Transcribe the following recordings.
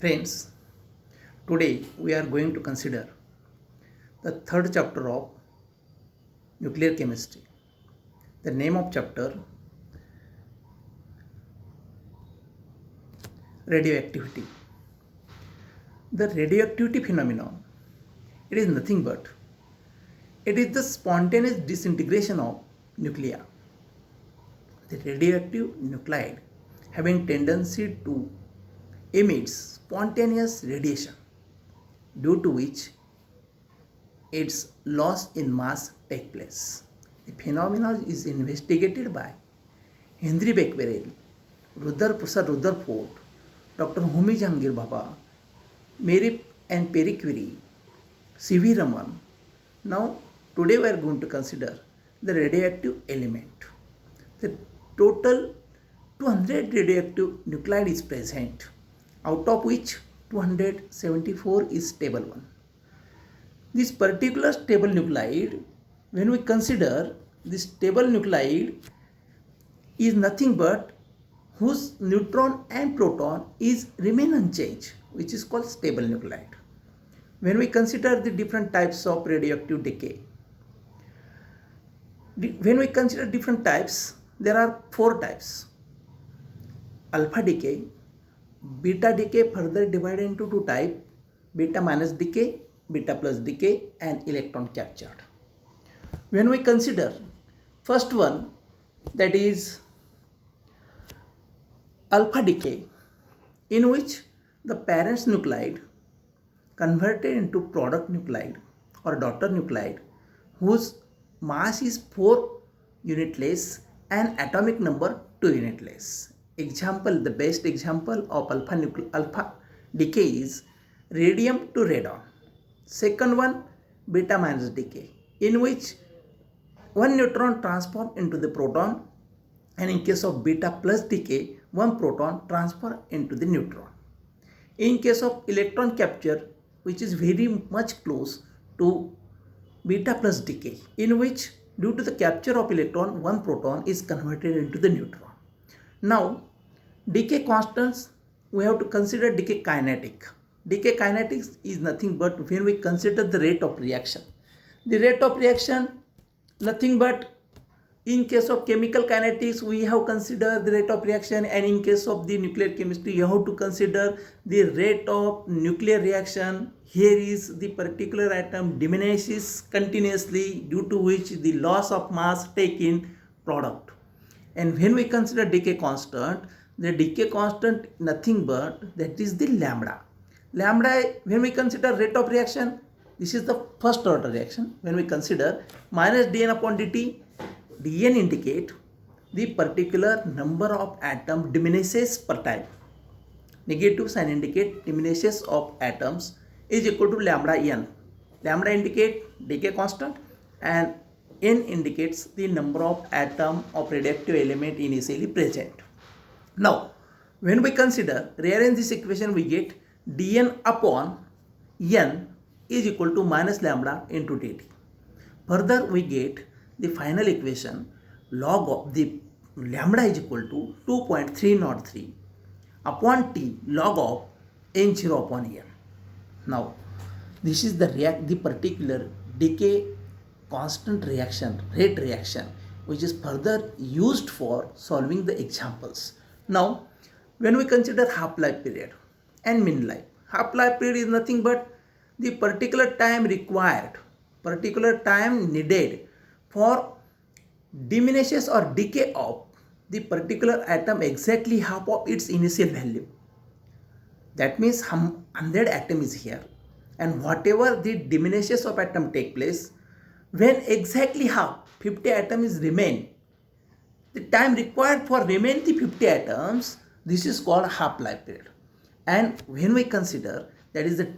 Friends, today we are going to consider the third chapter of nuclear chemistry. The name of chapter radioactivity. The radioactivity phenomenon, it is nothing but it is the spontaneous disintegration of nuclei. The radioactive nuclide having tendency to emit spontaneous radiation, due to which its loss in mass take place. The phenomenon is investigated by Henry Becquerel, Sir Rutherford, Dr. Homi Jahangir Bhabha, Mary and Pierre Curie, C.V. Raman. Now, today we are going to consider the radioactive element. The total 200 radioactive nuclide is present, out of which 274 is stable one. This particular stable nuclide, when we consider this stable nuclide is nothing but whose neutron and proton is remain unchanged, which is called stable nuclide. When we consider the different types of radioactive decay, when we consider different types, there are four types: alpha decay, beta decay further divided into two types: beta minus decay, beta plus decay, and electron captured. When we consider first one, that is alpha decay, in which the parent nuclide converted into product nuclide or daughter nuclide whose mass is 4 unit less and atomic number 2 unit less. Example, the best example of alpha decay is radium to radon. Second one, beta minus decay, in which one neutron transformed into the proton, and in case of beta plus decay, one proton transfer into the neutron. In case of electron capture, which is very much close to beta plus decay, in which due to the capture of electron, one proton is converted into the neutron. Now, decay constants, we have to consider decay kinetic. Decay kinetics is nothing but when we consider the rate of reaction. The rate of reaction, nothing but in case of chemical kinetics, we have considered the rate of reaction, and in case of the nuclear chemistry, you have to consider the rate of nuclear reaction. Here is the particular atom diminishes continuously, due to which the loss of mass take in product. And when we consider decay constant, the decay constant nothing but that is the lambda. Lambda, when we consider rate of reaction, this is the first order reaction. When we consider minus dn upon dt, dn indicate the particular number of atom diminishes per time. Negative sign indicate diminishes of atoms is equal to lambda n. Lambda indicate decay constant and n indicates the number of atom of radioactive element initially present. Now, when we consider, rearrange this equation, we get dn upon n is equal to minus lambda into dt. Further, we get the final equation, log of the lambda is equal to 2.303 upon t log of n0 upon n. Now, this is the particular decay constant reaction, rate reaction, which is further used for solving the examples. Now, when we consider half-life period and mean life, half-life period is nothing but the particular time required, particular time needed for diminishes or decay of the particular atom exactly half of its initial value. That means 100 atom is here, and whatever the diminishes of atom take place, when exactly half 50 atom is remain, the time required for remain the 50 atoms, this is called half-life period. And when we consider, that is the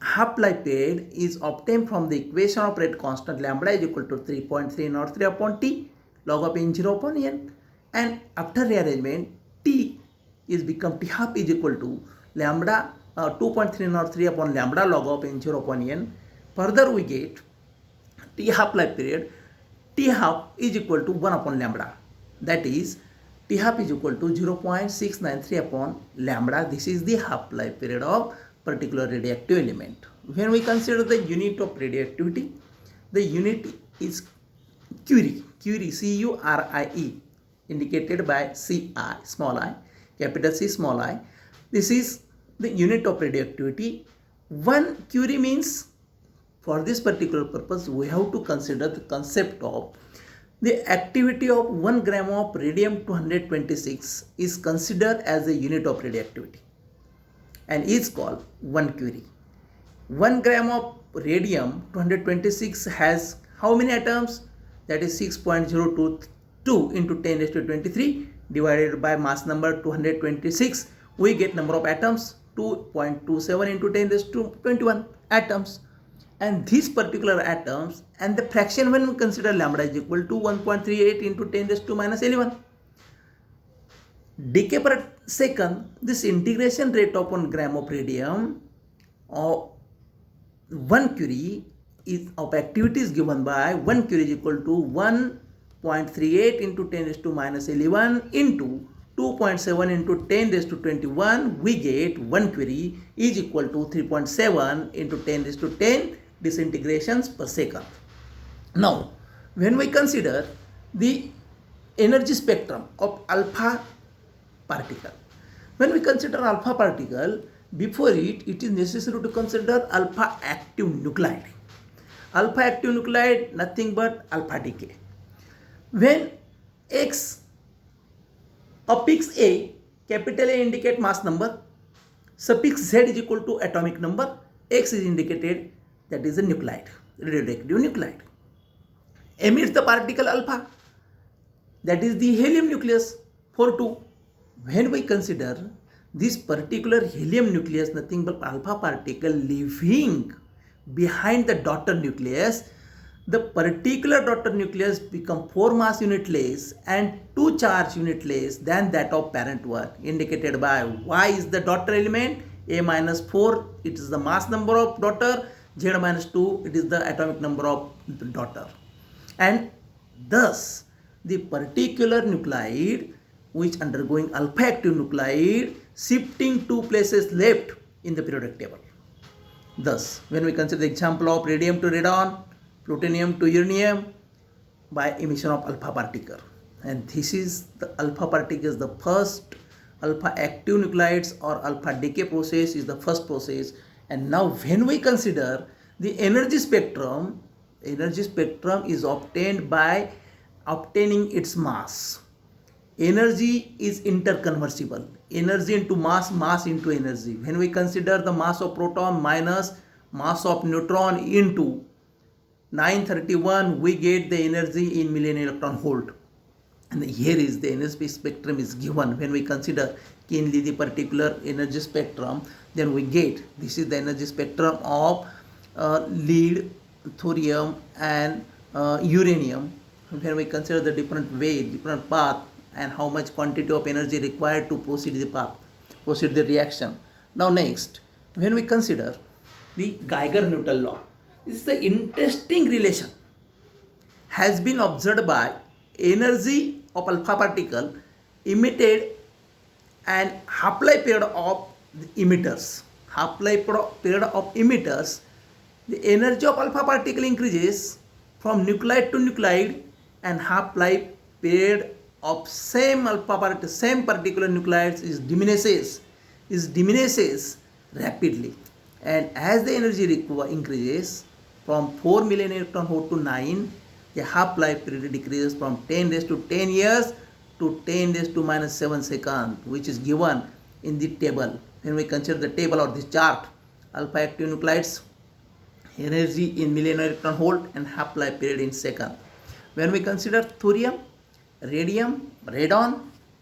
half-life period is obtained from the equation of rate constant lambda is equal to 3.303 upon t log of n0 upon n, and after rearrangement t is become t half is equal to lambda 2.303 upon lambda log of n0 upon n. Further, we get t half-life period, t half is equal to 1 upon lambda, that is T half is equal to 0.693 upon lambda. This is the half-life period of particular radioactive element. When we consider the unit of radioactivity, the unit is Curie, Curie, C-U-R-I-E, indicated by C-I, small I, capital C, small I. This is the unit of radioactivity. 1 Curie means, for this particular purpose, we have to consider the concept of the activity of 1 gram of radium-226 is considered as a unit of radioactivity and is called 1 Curie. 1 gram of radium-226 has how many atoms? That is 6.022 into 10 raised to 23 divided by mass number 226. We get number of atoms 2.27 into 10 raised to 21 atoms. And these particular atoms and the fraction when we consider lambda is equal to 1.38 into 10 raised to minus 11 decay per second. This integration rate of 1 gram of radium or 1 Curie is of activity is given by 1 Curie is equal to 1.38 into 10 raised to minus 11 into 2.7 into 10 raised to 21. We get 1 Curie is equal to 3.7 into 10 raised to 10 disintegrations per second. Now, when we consider the energy spectrum of alpha particle, when we consider alpha particle, before it is necessary to consider alpha active nuclide. Alpha active nuclide nothing but alpha decay. When X affix A, capital A indicate mass number, suffix Z is equal to atomic number, X is indicated, that is a nuclide, radioactive nuclide. Emits the particle alpha, that is the helium nucleus 4-2. When we consider this particular helium nucleus, nothing but alpha particle leaving behind the daughter nucleus, the particular daughter nucleus become 4 mass unit less and 2 charge unit less than that of parent one, indicated by Y is the daughter element, A minus 4, it is the mass number of daughter, Z minus 2, it is the atomic number of the daughter. And thus, the particular nuclide which undergoing alpha active nuclide shifting 2 places left in the periodic table. Thus, when we consider the example of radium to radon, plutonium to uranium by emission of alpha particle, and this is the alpha particle is the first alpha active nuclides or alpha decay process is the first process. And now when we consider the energy spectrum is obtained by obtaining its mass. Energy is interconversible. Energy into mass, mass into energy. When we consider the mass of proton minus mass of neutron into 931, we get the energy in million electron volt. And here is the energy spectrum is given. When we consider keenly the particular energy spectrum, then we get this is the energy spectrum of lead, thorium and uranium. When we consider the different way, different path, and how much quantity of energy required to proceed the path, proceed the reaction. Now next, when we consider the Geiger-Newton law, this is the interesting relation has been observed by energy of alpha particle emitted and half-life period of the emitters. Half-life period of emitters, the energy of alpha particle increases from nuclide to nuclide, and half-life period of same alpha particle, same particular nuclides diminishes rapidly. And as the energy increases from 4 million electron volt to 9, the half-life period decreases from 10 raised to 10 years to 10 raised to minus 7 seconds, which is given in the table. When we consider the table or this chart, alpha active nuclides, energy in million electron volt and half-life period in second. When we consider thorium, radium, radon,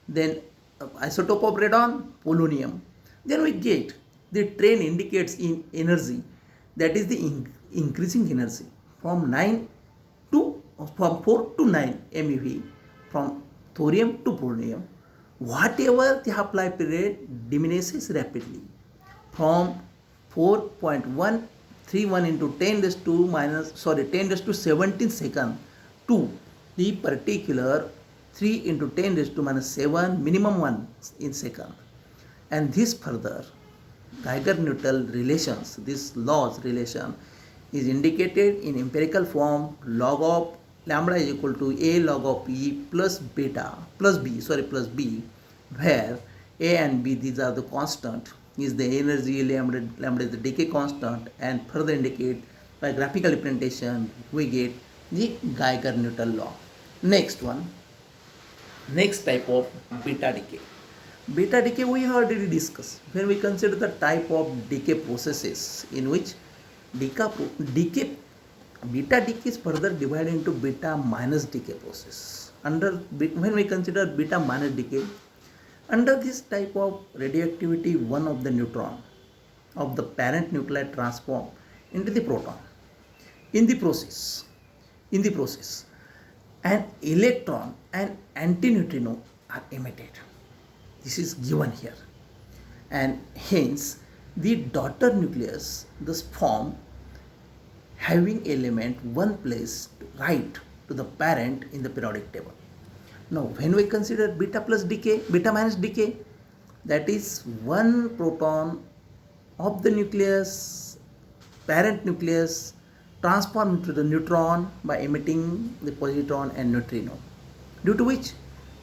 then isotope of radon, polonium, then we get the trend indicates in energy, that is the increasing energy from 4 to 9 MeV from thorium to polonium. Whatever the half-life period diminishes rapidly from 4.131 into 10 raised to 17 second to the particular 3 into 10 raised to minus 7, minimum 1 in second. And this further Geiger-Newton relations, this laws relation is indicated in empirical form log of lambda is equal to a log of e plus beta plus b, where a and b, these are the constant, is the energy, lambda is the decay constant, and further indicate by graphical representation we get the Geiger-Newton law. Next one, next type of beta decay. Beta decay we have already discussed when we consider the type of decay processes in which decay beta decay is further divided into beta minus decay process. When we consider beta minus decay, under this type of radioactivity, one of the neutron of the parent nuclei transform into the proton. In the process, an electron and antineutrino are emitted. This is given here, and hence the daughter nucleus thus form having element one placed right to the parent in the periodic table. Now when we consider beta minus decay, that is one proton of the nucleus, parent nucleus, transformed into the neutron by emitting the positron and neutrino, due to which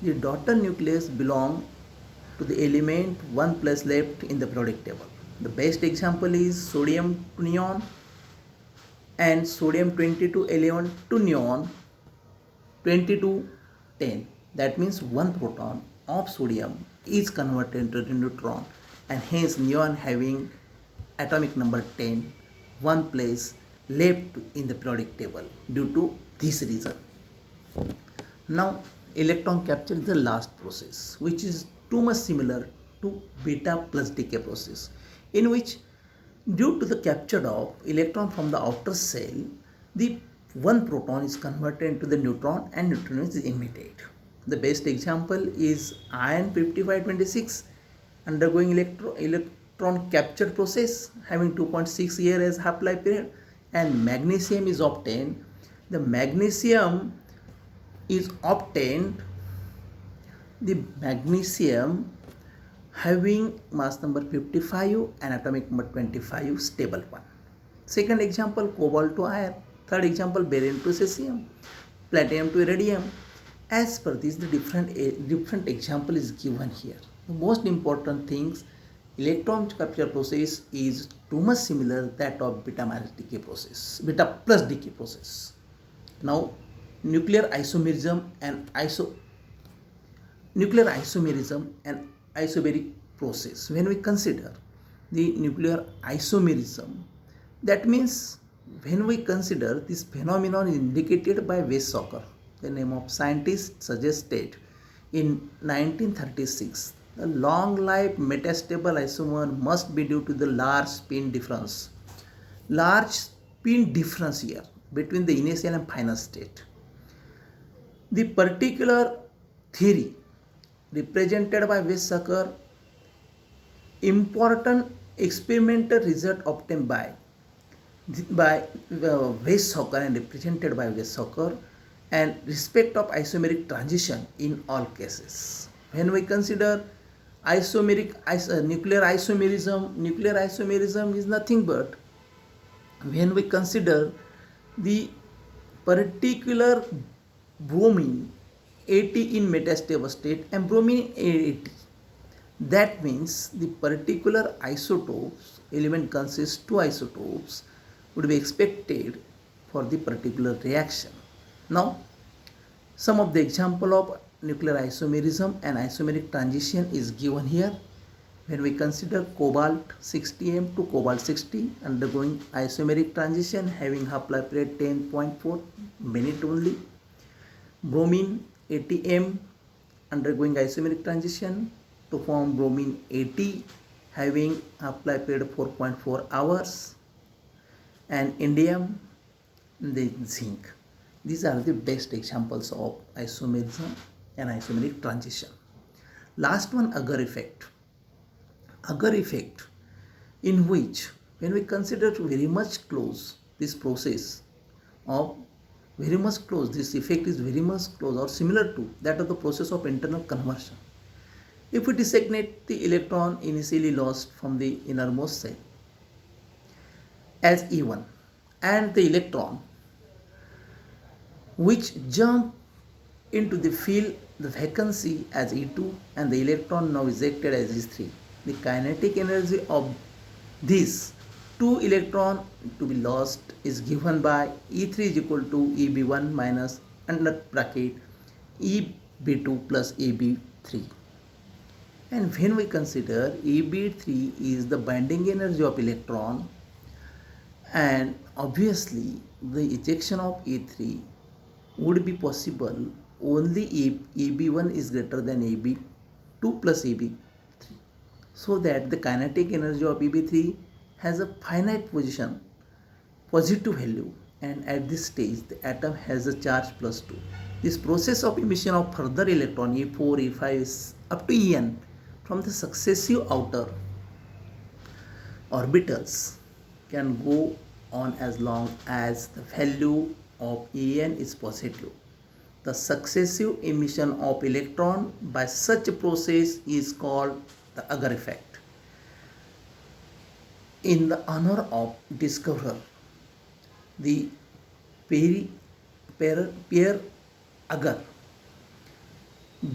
the daughter nucleus belong to the element one place left in the periodic table. The best example is sodium to neon and sodium 2211 to neon 2210. That means one proton of sodium is converted into a neutron, and hence neon having atomic number 10, one place left in the periodic table due to this reason. Now electron capture is the last process, which is too much similar to beta plus decay process, in which due to the capture of electron from the outer shell, the one proton is converted into the neutron and neutrino is emitted. The best example is iron 5526 undergoing electron capture process having 2.6 years as half-life period, and magnesium is obtained. The magnesium having mass number 55 and atomic number 25, stable one. Second example, cobalt to iron. Third example, barium to cesium, platinum to iridium. As per this, the different example is given here. The most important things, electron capture process is too much similar that of beta plus decay process. Now nuclear isomerism and isobaric process. When we consider the nuclear isomerism, that means when we consider this phenomenon is indicated by Weizsäcker, the name of scientist suggested in 1936, the long life metastable isomer must be due to the large spin difference here between the initial and final state. The particular theory represented by Weizsäcker, important experimental result obtained by Weizsäcker and represented by Weizsäcker, and respect of isomeric transition in all cases. When we consider nuclear isomerism is nothing but when we consider the particular bromine 80 in metastable state and bromine 80. That means the particular isotopes, element consists two isotopes, would be expected for the particular reaction. Now, some of the example of nuclear isomerism and isomeric transition is given here. When we consider cobalt 60M to cobalt 60 undergoing isomeric transition having half-life period 10.4 minute only. Bromine 80M undergoing isomeric transition to form bromine 80 having half-life period 4.4 hours, and indium, the zinc. These are the best examples of isomerism and isomeric transition. Last one, Agar effect. Agar effect, in which when we consider very much close this process of very much close, this effect is very much close or similar to that of the process of internal conversion. If we designate the electron initially lost from the innermost cell as E1 and the electron which jump into the field the vacancy as E2 and the electron now ejected as E3. The kinetic energy of these two electrons to be lost is given by E3 is equal to EB1 minus under bracket EB2 plus EB3. And when we consider EB3 is the binding energy of electron, and obviously the ejection of E3 would be possible only if EB1 is greater than EB2 plus EB3, so that the kinetic energy of EB3 has a finite position, positive value, and at this stage the atom has a charge plus 2. This process of emission of further electron E4, E5 up to En from the successive outer orbitals can go on as long as the value of En is positive. The successive emission of electron by such a process is called the Agar effect. In the honor of discoverer, the Pierre Agar,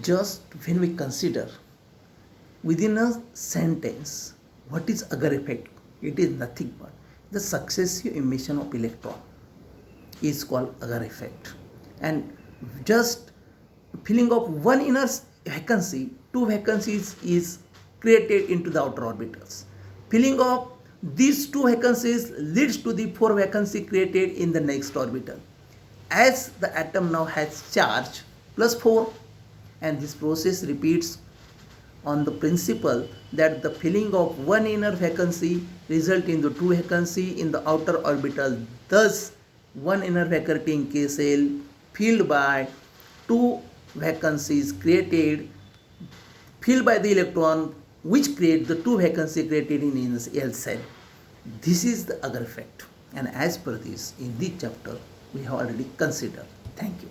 just when we consider within a sentence what is Agar effect, it is nothing but the successive emission of electron is called Agar effect, and just filling of one inner vacancy, two vacancies is created into the outer orbitals. Filling of these two vacancies leads to the four vacancy created in the next orbital. As the atom now has charge plus 4, and this process repeats on the principle that the filling of one inner vacancy result in the two vacancy in the outer orbital. Thus, one inner vacancy in K cell filled by two vacancies created, filled by the electron which create the two vacancy created in L cell. This is the Agar effect, and as per this in this chapter we have already considered. Thank you.